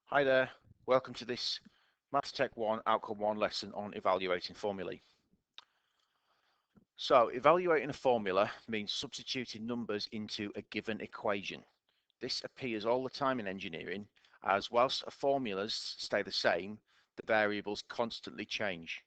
Hi there, welcome to this Maths Tech 1 Outcome 1 lesson on evaluating formulae. So, evaluating a formula means substituting numbers into a given equation. This appears all the time in engineering, as whilst formulas stay the same, the variables constantly change.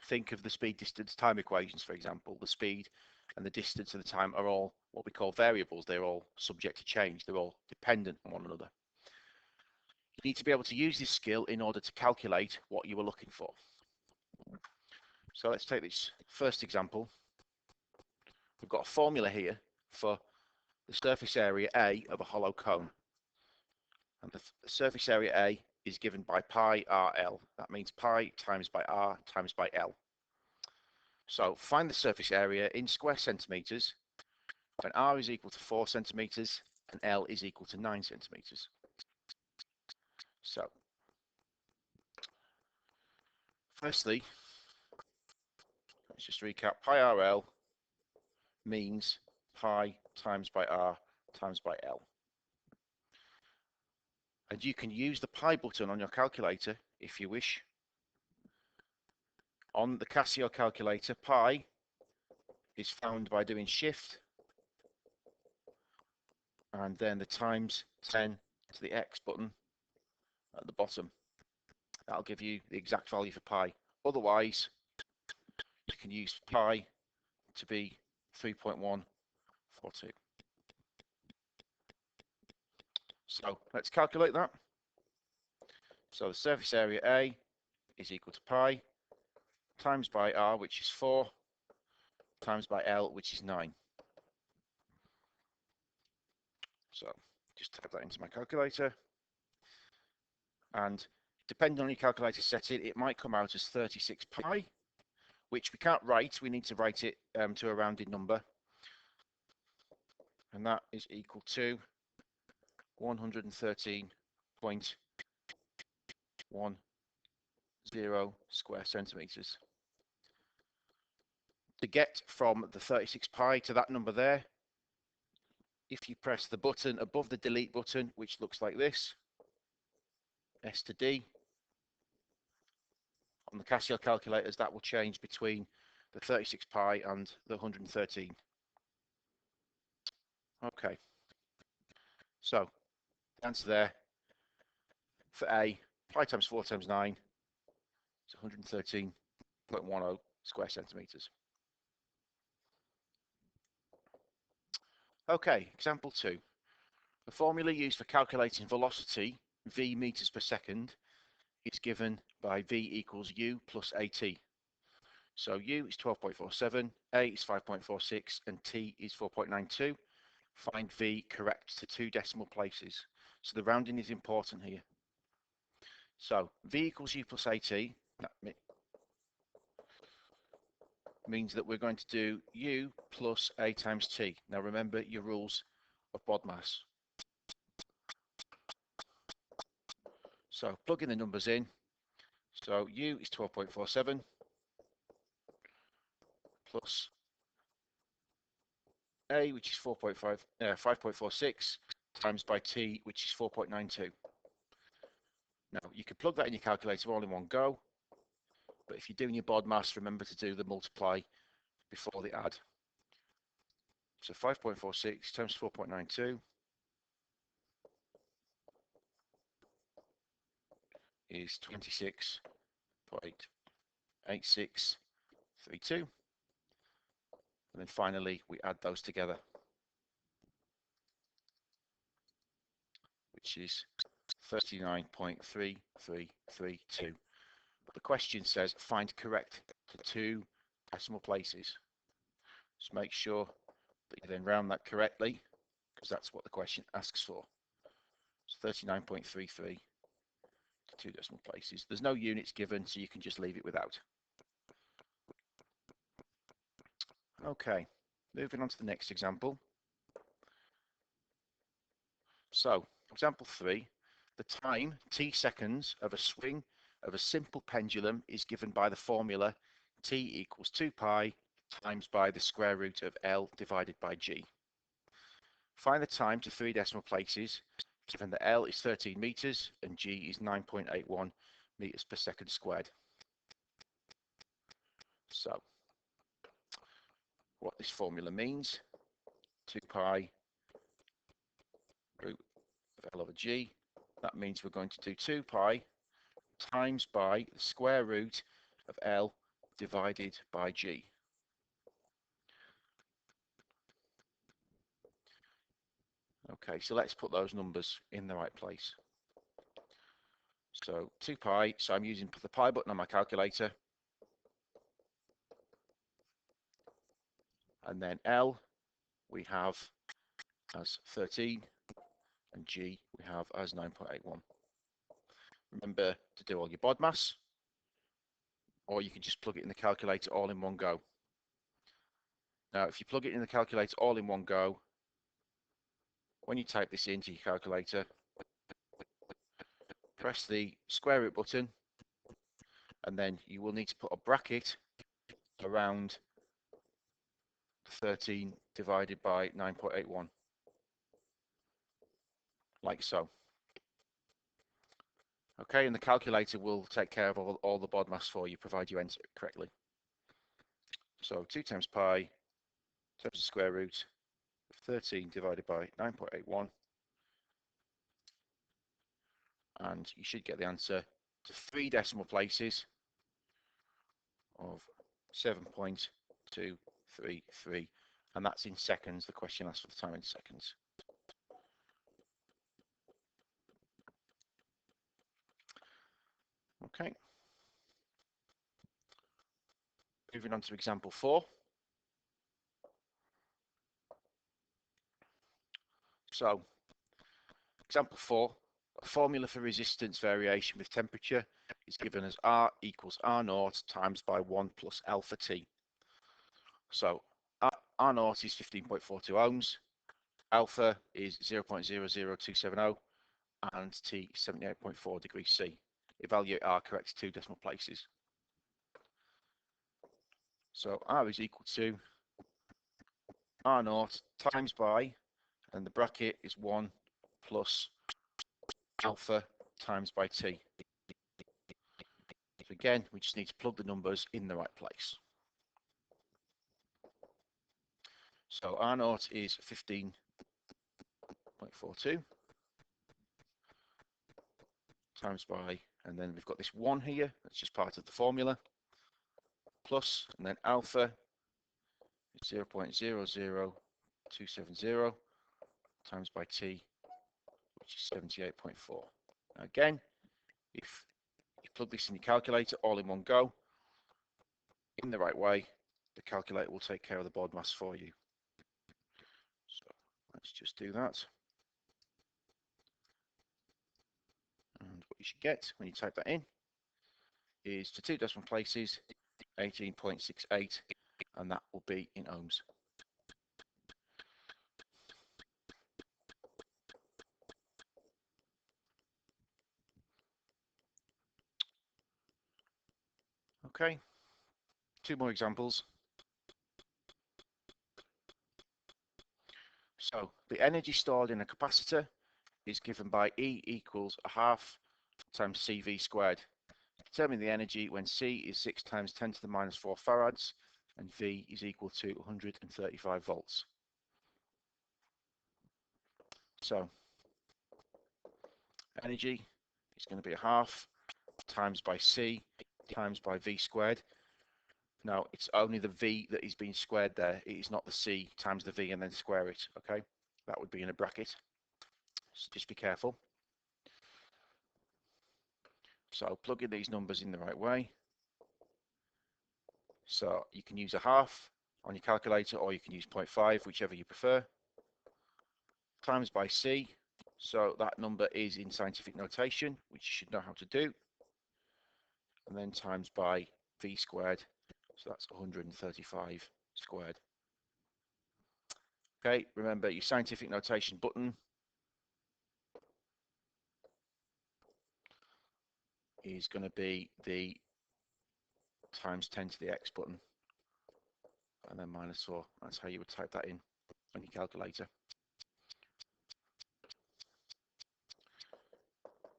Think of the speed, distance, time equations, for example. The speed and the distance and the time are all what we call variables. They're all subject to change. They're all dependent on one another. You need to be able to use this skill in order to calculate what you are looking for. So let's take this first example. We've got a formula here for the surface area A of a hollow cone. And the surface area A is given by pi RL. That means pi times by R times by L. So find the surface area in square centimeters when R is equal to 4 centimeters and L is equal to 9 centimeters. So firstly, let's just recap. Pi RL means pi times by R times by L. And you can use the pi button on your calculator if you wish. On the Casio calculator, pi is found by doing shift and then the times 10 to the X button at the bottom. That'll give you the exact value for pi. Otherwise, you can use pi to be 3.142. So let's calculate that. So the surface area A is equal to pi times by R, which is 4, times by L, which is 9. So just type that into my calculator. And depending on your calculator setting, it might come out as 36 pi, which we can't write. We need to write it to a rounded number. And that is equal to 113.10 square centimeters. To get from the 36 pi to that number there, if you press the button above the delete button, which looks like this, S to D, on the Casio calculators, that will change between the 36 pi and the 113. Okay, so the answer there for A, pi times 4 times 9 is 113.10 square centimeters. Okay, example 2. The formula used for calculating velocity, v meters per second, is given by v equals u plus at. So u is 12.47, a is 5.46, and t is 4.92. Find v correct to 2 decimal places. So the rounding is important here. So v equals u plus at, that means that we're going to do u plus a times t. Now remember your rules of BODMAS. So plugging the numbers in. So u is 12.47 plus a, which is 5.46, times by t, which is 4.92. Now you can plug that in your calculator all in one go, but if you're doing your BODMAS, remember to do the multiply before the add. So 5.46 times 4.92 is 26.8632. And then finally, we add those together, which is 39.3332. But the question says find correct to 2 decimal places. Just make sure that you then round that correctly, because that's what the question asks for. It's 39.33 to 2 decimal places. There's no units given, so you can just leave it without. Okay, moving on to the next example. So, example 3, the time, t seconds, of a swing of a simple pendulum is given by the formula t equals 2 pi times by the square root of L divided by G. Find the time to 3 decimal places given that L is 13 meters and G is 9.81 meters per second squared. So what this formula means, 2 pi root of L over G, that means we're going to do 2 pi times by the square root of L divided by G. Okay, so let's put those numbers in the right place. So 2 pi, so I'm using the pi button on my calculator. And then L we have as 13 and G we have as 9.81. Remember to do all your BODMAS, or you can just plug it in the calculator all in one go. Now, if you plug it in the calculator all in one go, when you type this into your calculator, press the square root button, and then you will need to put a bracket around 13 divided by 9.81, like so. Okay, and the calculator will take care of all the BODMAS for you, provided you enter it correctly. So 2 times pi times the square root of 13 divided by 9.81, and you should get the answer to 3 decimal places of 7.233, and that's in seconds. The question asks for the time in seconds. Okay. Moving on to example 4. So, example 4, a formula for resistance variation with temperature is given as R equals R naught times by 1 plus alpha T. So, R naught is 15.42 ohms, alpha is 0.00270, and T 78.4 degrees C. Evaluate R correct 2 decimal places. So R is equal to R naught times by, and the bracket is 1 plus alpha times by T. So again, we just need to plug the numbers in the right place. So R naught is 15.42 times by, and then we've got this 1 here, that's just part of the formula, plus, and then alpha is 0.00270 times by T, which is 78.4. Again, if you plug this in your calculator all in one go, in the right way, the calculator will take care of the BODMAS for you. So let's just do that. And what you should get when you type that in is to 2 decimal places, 18.68, and that will be in ohms. Okay, 2 more examples. So the energy stored in a capacitor is given by E equals a half times CV squared. Determine the energy when C is 6 times 10 to the minus 4 farads and V is equal to 135 volts. So energy is going to be a half times by C times by V squared. Now it's only the V that is being squared there. It is not the C times the V and then square it. Okay, that would be in a bracket. So just be careful. So plug in these numbers in the right way. So you can use a half on your calculator, or you can use 0.5, whichever you prefer, times by C. So that number is in scientific notation, which you should know how to do. And then times by V squared. So that's 135 squared. Okay, remember your scientific notation button is going to be the times 10 to the x button, and then minus 4. That's how you would type that in on your calculator.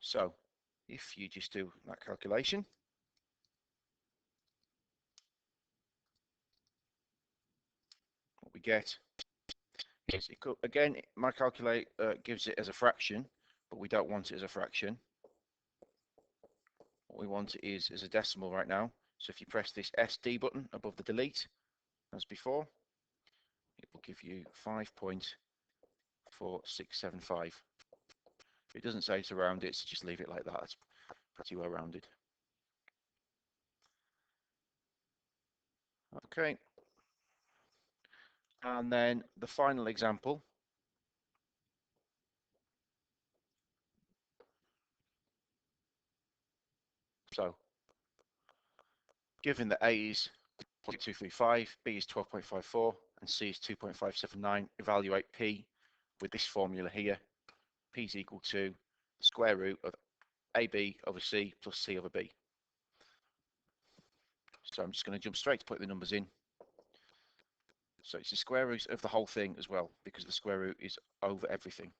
So if you just do that calculation, what we get is, again, my calculator gives it as a fraction, but we don't want it as a fraction. What we want it is as a decimal right now. So if you press this SD button above the delete, as before, it will give you 5.4675. It doesn't say to round it, so just leave it like that. It's pretty well rounded. Okay. And then the final example. So, given that A is 0.235, B is 12.54, and C is 2.579, evaluate P with this formula here. P is equal to square root of AB over C plus C over B. So I'm just going to jump straight to put the numbers in. So it's the square root of the whole thing as well, because the square root is over everything.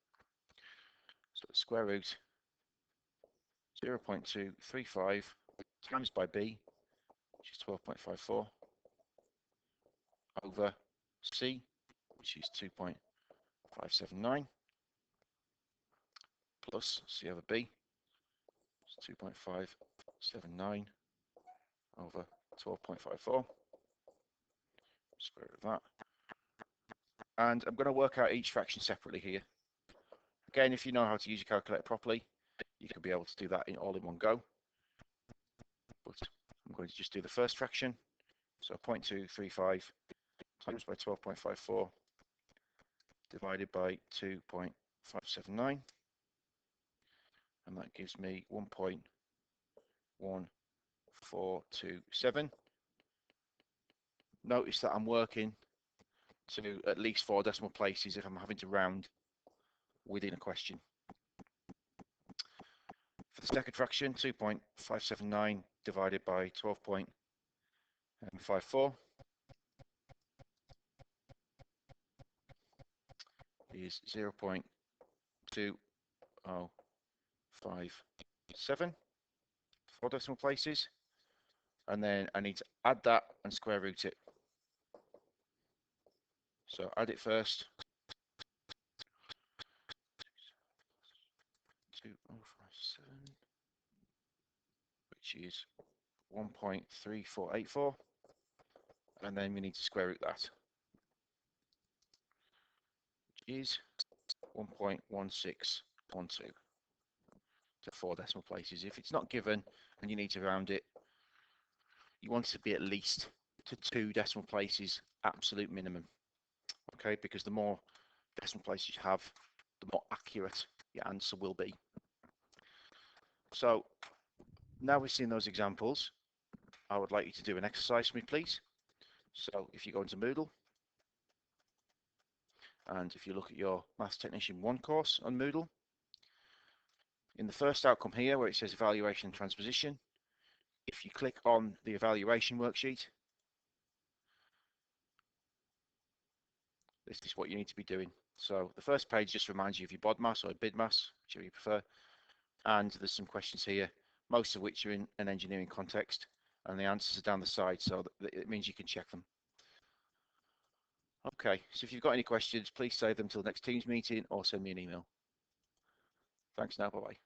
So the square root 0.235 times by B, which is 12.54, over C, which is 2.579, plus C over B, which is 2.579 over 12.54, square root of that. And I'm going to work out each fraction separately here. Again, if you know how to use your calculator properly, you can be able to do that all in one go. But I'm going to just do the first fraction. So 0.235 times by 12.54 divided by 2.579. And that gives me 1.1427. Notice that I'm working to at least 4 decimal places if I'm having to round within a question. For the second fraction, 2.579 divided by 12.54 is 0.2057, 4 decimal places, and then I need to add that and square root it. So add it first. 2057, which is 1.3484, and then we need to square root that, which is 1.1612 to 4 decimal places. If it's not given and you need to round it, you want it to be at least to 2 decimal places, absolute minimum. Okay, because the more decimal places you have, the more accurate your answer will be. So now we've seen those examples, I would like you to do an exercise for me, please. So if you go into Moodle, and if you look at your Maths Technician 1 course on Moodle, in the first outcome here where it says evaluation and transposition, if you click on the evaluation worksheet, this is what you need to be doing. So the first page just reminds you of your BODMAS or BIDMAS, whichever you prefer, and there's some questions here, most of which are in an engineering context, and the answers are down the side, so that it means you can check them. Okay, so if you've got any questions, please save them till the next Teams meeting or send me an email. Thanks now, bye-bye.